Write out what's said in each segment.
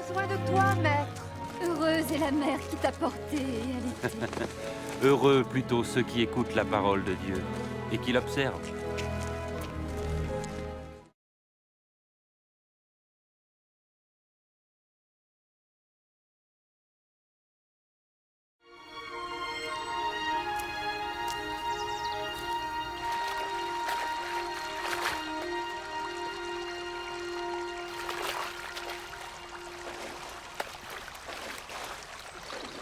besoin de toi, maître. Heureuse est la mère qui t'a porté et allaitée. Heureux plutôt ceux qui écoutent la parole de Dieu et qui l'observent.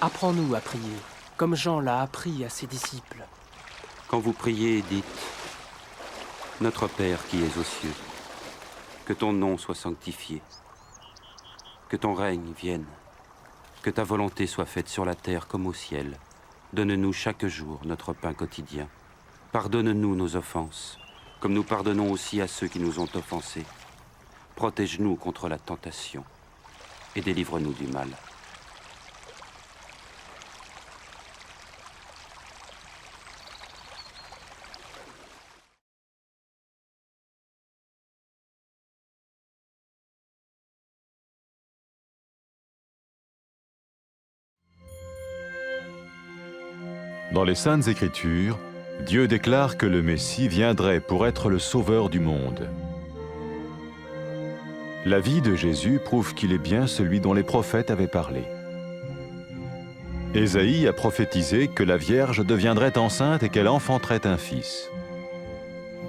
Apprends-nous à prier, comme Jean l'a appris à ses disciples. Quand vous priez, dites « Notre Père qui es aux cieux, que ton nom soit sanctifié, que ton règne vienne, que ta volonté soit faite sur la terre comme au ciel. Donne-nous chaque jour notre pain quotidien. Pardonne-nous nos offenses, comme nous pardonnons aussi à ceux qui nous ont offensés. Protège-nous contre la tentation et délivre-nous du mal. » Dans les Saintes Écritures, Dieu déclare que le Messie viendrait pour être le sauveur du monde. La vie de Jésus prouve qu'il est bien celui dont les prophètes avaient parlé. Ésaïe a prophétisé que la Vierge deviendrait enceinte et qu'elle enfanterait un fils.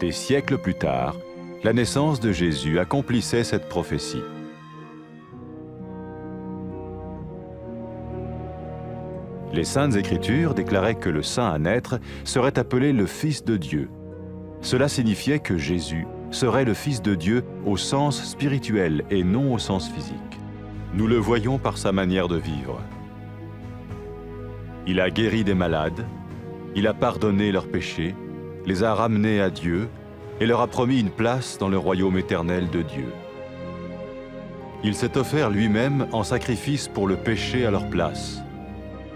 Des siècles plus tard, la naissance de Jésus accomplissait cette prophétie. Les Saintes Écritures déclaraient que le saint à naître serait appelé le Fils de Dieu. Cela signifiait que Jésus serait le Fils de Dieu au sens spirituel et non au sens physique. Nous le voyons par sa manière de vivre. Il a guéri des malades, il a pardonné leurs péchés, les a ramenés à Dieu et leur a promis une place dans le royaume éternel de Dieu. Il s'est offert lui-même en sacrifice pour le péché à leur place.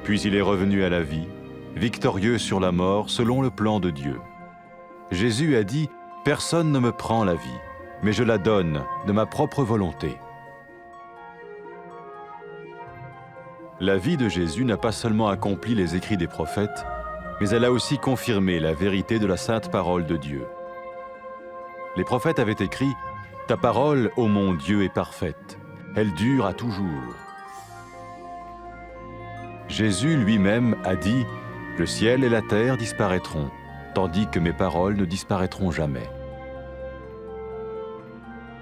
Puis il est revenu à la vie, victorieux sur la mort selon le plan de Dieu. Jésus a dit « Personne ne me prend la vie, mais je la donne de ma propre volonté. » La vie de Jésus n'a pas seulement accompli les écrits des prophètes, mais elle a aussi confirmé la vérité de la sainte parole de Dieu. Les prophètes avaient écrit « Ta parole, ô mon Dieu, est parfaite, elle dure à toujours. » Jésus lui-même a dit « Le ciel et la terre disparaîtront, tandis que mes paroles ne disparaîtront jamais. »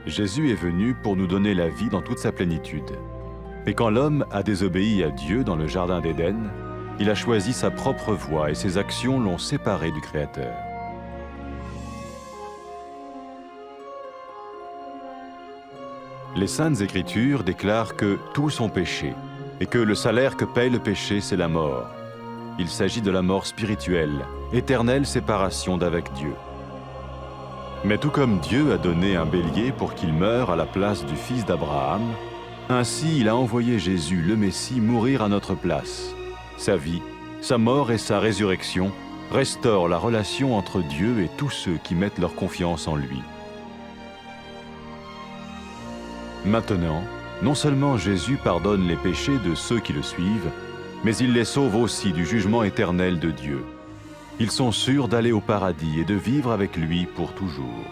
Jésus est venu pour nous donner la vie dans toute sa plénitude. Et quand l'homme a désobéi à Dieu dans le jardin d'Éden, il a choisi sa propre voie et ses actions l'ont séparé du Créateur. Les Saintes Écritures déclarent que tous ont péché et que le salaire que paye le péché, c'est la mort. Il s'agit de la mort spirituelle, éternelle séparation d'avec Dieu. Mais tout comme Dieu a donné un bélier pour qu'il meure à la place du fils d'Abraham, ainsi il a envoyé Jésus, le Messie, mourir à notre place. Sa vie, sa mort et sa résurrection restaurent la relation entre Dieu et tous ceux qui mettent leur confiance en lui. Maintenant, non seulement Jésus pardonne les péchés de ceux qui le suivent, mais il les sauve aussi du jugement éternel de Dieu. Ils sont sûrs d'aller au paradis et de vivre avec lui pour toujours.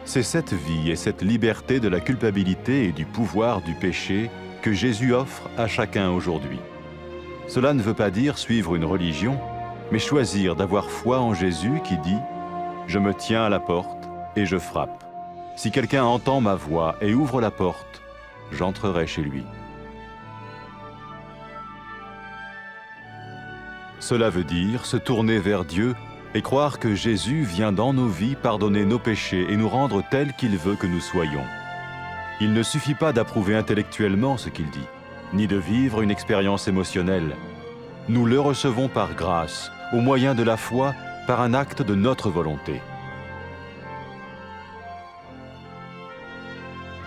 C'est cette vie et cette liberté de la culpabilité et du pouvoir du péché que Jésus offre à chacun aujourd'hui. Cela ne veut pas dire suivre une religion, mais choisir d'avoir foi en Jésus qui dit « Je me tiens à la porte et je frappe. Si quelqu'un entend ma voix et ouvre la porte, j'entrerai chez lui. » Cela veut dire se tourner vers Dieu et croire que Jésus vient dans nos vies pardonner nos péchés et nous rendre tels qu'il veut que nous soyons. Il ne suffit pas d'approuver intellectuellement ce qu'il dit, ni de vivre une expérience émotionnelle. Nous le recevons par grâce, au moyen de la foi, par un acte de notre volonté.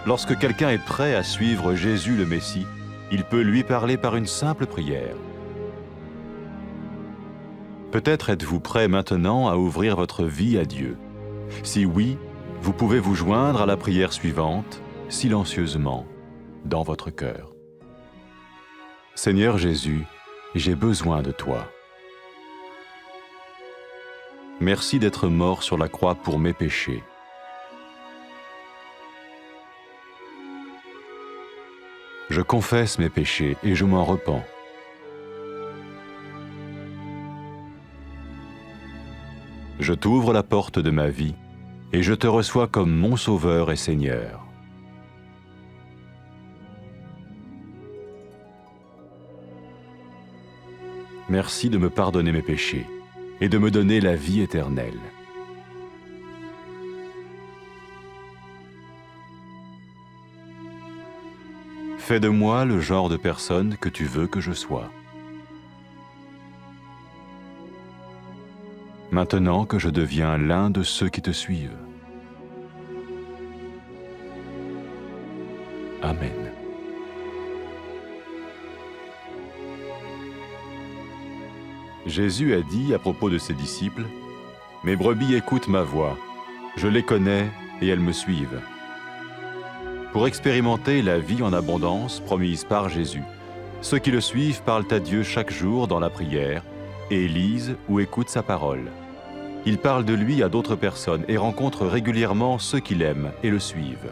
Lorsque quelqu'un est prêt à suivre Jésus le Messie, il peut lui parler par une simple prière. Peut-être êtes-vous prêt maintenant à ouvrir votre vie à Dieu. Si oui, vous pouvez vous joindre à la prière suivante, silencieusement. dans votre cœur. Seigneur Jésus, j'ai besoin de toi. Merci d'être mort sur la croix pour mes péchés. Je confesse mes péchés et je m'en repens. Je t'ouvre la porte de ma vie et je te reçois comme mon Sauveur et Seigneur. Merci de me pardonner mes péchés et de me donner la vie éternelle. Fais de moi le genre de personne que tu veux que je sois. Maintenant que je deviens l'un de ceux qui te suivent. Amen. Jésus a dit à propos de ses disciples, « Mes brebis écoutent ma voix, je les connais et elles me suivent. » Pour expérimenter la vie en abondance promise par Jésus, ceux qui le suivent parlent à Dieu chaque jour dans la prière et lisent ou écoutent sa parole. Ils parlent de lui à d'autres personnes et rencontrent régulièrement ceux qui l'aiment et le suivent.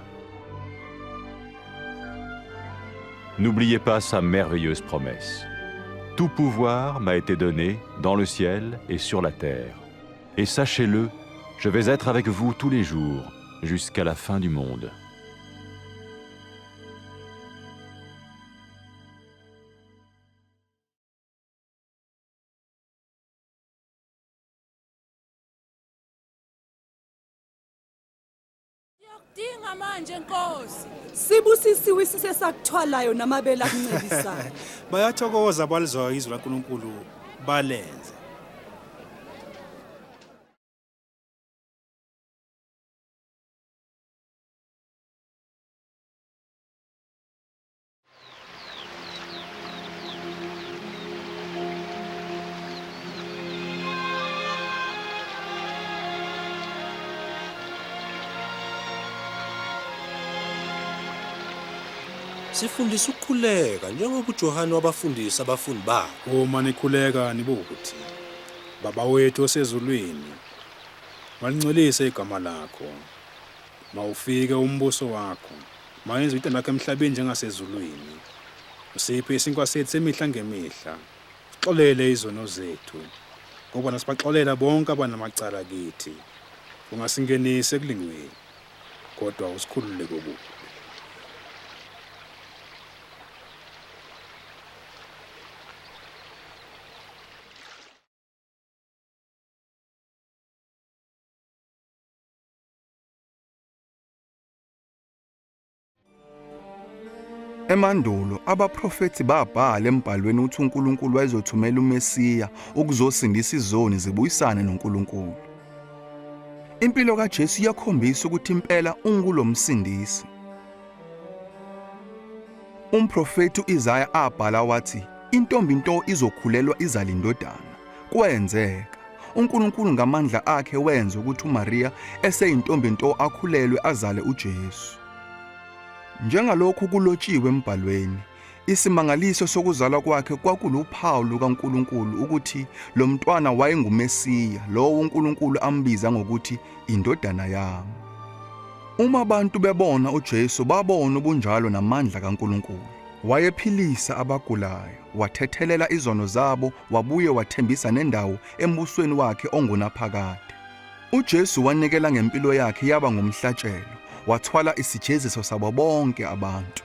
N'oubliez pas sa merveilleuse promesse. Tout pouvoir m'a été donné dans le ciel et sur la terre. Et sachez-le, je vais être avec vous tous les jours, jusqu'à la fin du monde. Dinga manje Nkosi. Sibusisiwe sisesakuthwalayo namabele akuncelisayo. Bayathokoza balizwa izwi laNkulunkulu balenze. Sifundisa ukukhuleka njengoba uJohane wabafundisa abafundi bakhe. Uma nikhuleka nibukuthi, Baba wethu osezulwini, malingcolise igama lakho. Mawufike umbuso wakho, mayenze into lakho emhlabeni njengasezulwini. Usiphe isinkwa sethu semihla ngemihla. Sixolele izono zethu, ngoba nasibaxolela bonke abanamacala kithi. Ungasingenise ekulingweni, kodwa usikhulule kokubi. Emandulo abaprofeti babhala embhalweni ukuthi uNkulunkulu wayezothumela uMesiya ukuzosindisa izoni zibuyisane noNkulunkulu. Impilo kaJesu iyakhombisa ukuthi impela ungulomsindisi. Umprofeti uIsaya abhala wathi, intombi nto izokhulelwa izala indodana. Kwenzeka. uNkulunkulu ngamandla akhe wenza ukuthi uMaria eseyintombi nto akhulelwe azale uJesu. Njengalokhu kulotshiwe embhalweni, isimangaliso sokuzalwa kwakhe kwakuluphawu lukaNkulunkulu ukuthi lo mntwana wayenguMesiya, lowo uNkulunkulu ambiza ngokuthi indodana yami. Uma abantu bebona uJesu babona ubunjalo namandla kaNkulunkulu. Wayephilisa abagulayo, wathethelela izono zabo, wabuye wathembisa nendawo embusweni wakhe ongunaphakade. uJesu wanikela ngempilo yakhe yaba ngumhlatshelo, wathwala isijeziso sabo bonke abantu.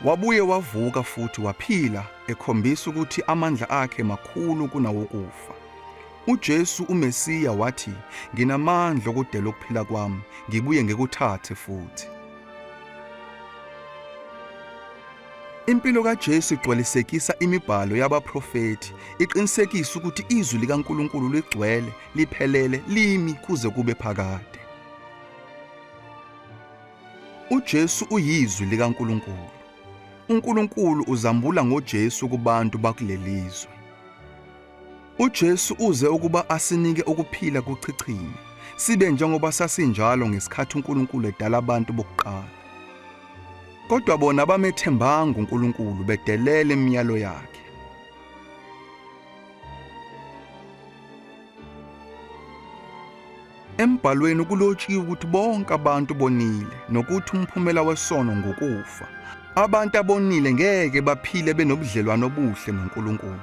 Wabuye wavuka futhi waphila, ekhombisa ukuthi amandla akhe makhulu kunawokufa. uJesu uMesiya wathi, nginamandla okudela ukuphila kwami, ngibuye ngikuthathe futhi. Impilo kaJesu igcwalisekisa imibhalo yabaprofeti, iqinisekisa ukuthi izwi likaNkulunkulu ligcwele, liphelele, limi kuze kube phakade. uJesu uyizwi likaNkulunkulu. uNkulunkulu uzambula ngoJesu kubantu bakulelizwe. uJesu uze ukuba asinike ukuphila kuchichime, sibe njengoba sasinjalo ngesikhathi uNkulunkulu edala abantu bokuqala. Kodwa bona bamethembanga uNkulunkulu bedelela imiyalo yakhe. Embhalweni kulotshiwe ukuthi bonke abantu bonile nokuthi umphumela wesono ngokufa. Abantu abonile ngeke baphile benobudlelwano obuhle noNkulunkulu.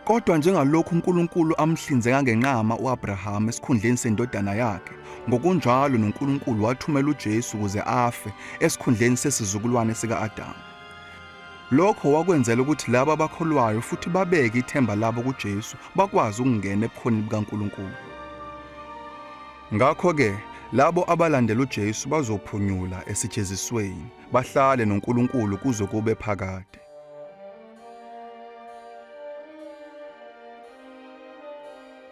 Kodwa njengalokhu uNkulunkulu amhlinzeka ngenqama uAbraham esikhundleni sendodana yakhe, ngokunjalo noNkulunkulu wathumela uJesu ukuze afe esikhundleni sesizukulwane sika-Adamu. Lokho wakwenzela ukuthi labo abakholwayo futhi babeke ithemba labo kuJesu bakwazi ukungena ebukhoneni bukaNkulunkulu. Ngakho-ke, labo abalandela uJesu bazophunyula esijezisweni, bahlale noNkulunkulu kuze kube phakade.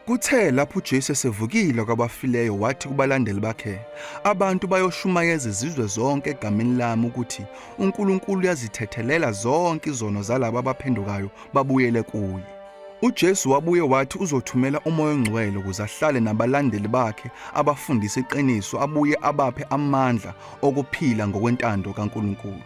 Kuthe lapho uJesu esevukile kwabafileyo wathi kubalandeli bakhe, abantu bayoshumayeza izizwe zonke egameni lami ukuthi uNkulunkulu uyazithethelela zonke izono zalabo abaphendukayo babuyele kuye. uJesu wabuye wathi uzothumela uMoya oNgcwele ukuze ahlale nabalandeli bakhe abafundisa iqiniso, abuye abaphe amandla okuphila ngokwentando kaNkulunkulu.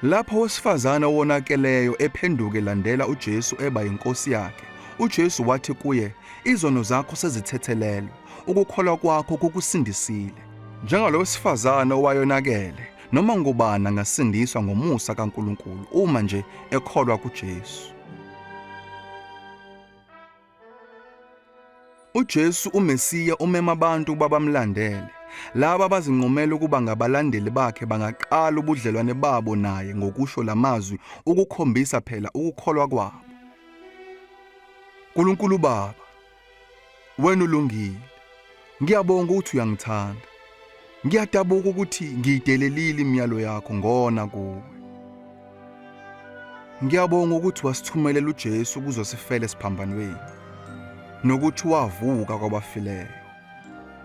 Lapho owesifazane owonakeleyo ephenduke landela uJesu eba yinkosi yakhe, uJesu wathi kuye, izono zakho sezithethelelwe, ukukholwa kwakho kukusindisile. Njengalo wesifazane owayonakele, noma ngubani angasindiswa ngomusa kaNkulunkulu uma nje ekholwa kuJesu. uJesu uMesiya umema abantu babamlandele. Laba abazinqumela ukuba ngabalandeli bakhe bangaqala ubudlelwane babo naye ngokusho lamazwi ukukhombisa phela ukukholwa kwabo. Nkulunkulu Baba, wena ulungile. Ngiyabonga ukuthi uyangithanda. Ngiyadabuka ukuthi ngiyidelelile imiyalo yakho ngona kuwe. Ngiyabonga ukuthi wasithumelela uJesu ukuzosifela esiphambanweni, nokuthi wavuka kwabafileyo.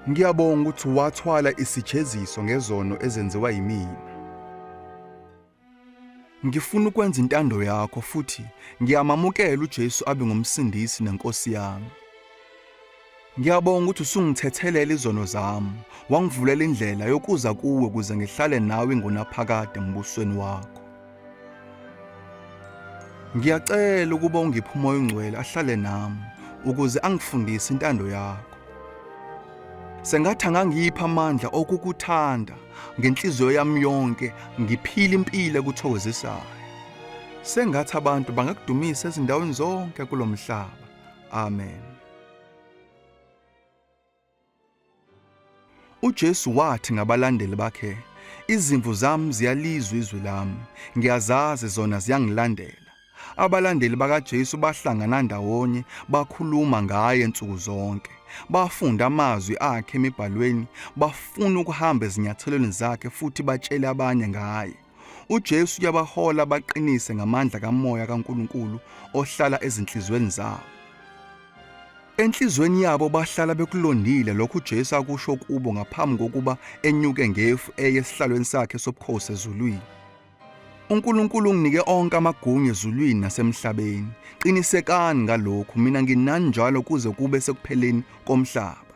Ngiyabonga ukuthi wathwala isijeziso ngezono ezenziwa yimina. Ngifuna ukwenza intando yakho futhi ngiyamamukela uJesu abe ngumsindisi nenkosi yami. Ngiyabonga ukuthi usungithethelela izono zami, wangivulela indlela yokuza kuwe ukuze ngihlale nawe ngonaphakade embusweni wakho. Ngiyacela ukuba ungiphe uMoya oNgcwele ahlale nami ukuze angifundise intando yakho. Sengathi angangipha amandla okukuthanda ngenhliziyo yami yonke, ngiphile impilo ekuthokozisayo. Sengathi abantu bangakudumisa ezindaweni zonke kulomhlaba. Amen. uJesu wathi ngabalandeli bakhe, izimvu zami ziyalizwa izwi lami, ngiyazazi zona ziyangilandela. Abalandeli bakaJesu bahlangana ndawonye, bakhuluma ngaye insuku zonke. Bafunda amazwi akhe emibhalweni, bafuna ukuhamba ezinyathelweni zakhe futhi batshele abanye ngaye. uJesu uyabahola baqinise ngamandla kaMoya kaNkulunkulu ohlala ezinhlizweni zabo. Enhlizweni yabo bahlala bekulondile lokhu uJesu akusho kubo ngaphambi kokuba enyuke ngefu eyesihlalweni sakhe sobukhosi ezulwini. uNkulunkulu unginike onke amagunya ezulwini nasemhlabeni. Qinisekani ngalokhu, mina nginani njalo kuze kube sekupheleni komhlaba.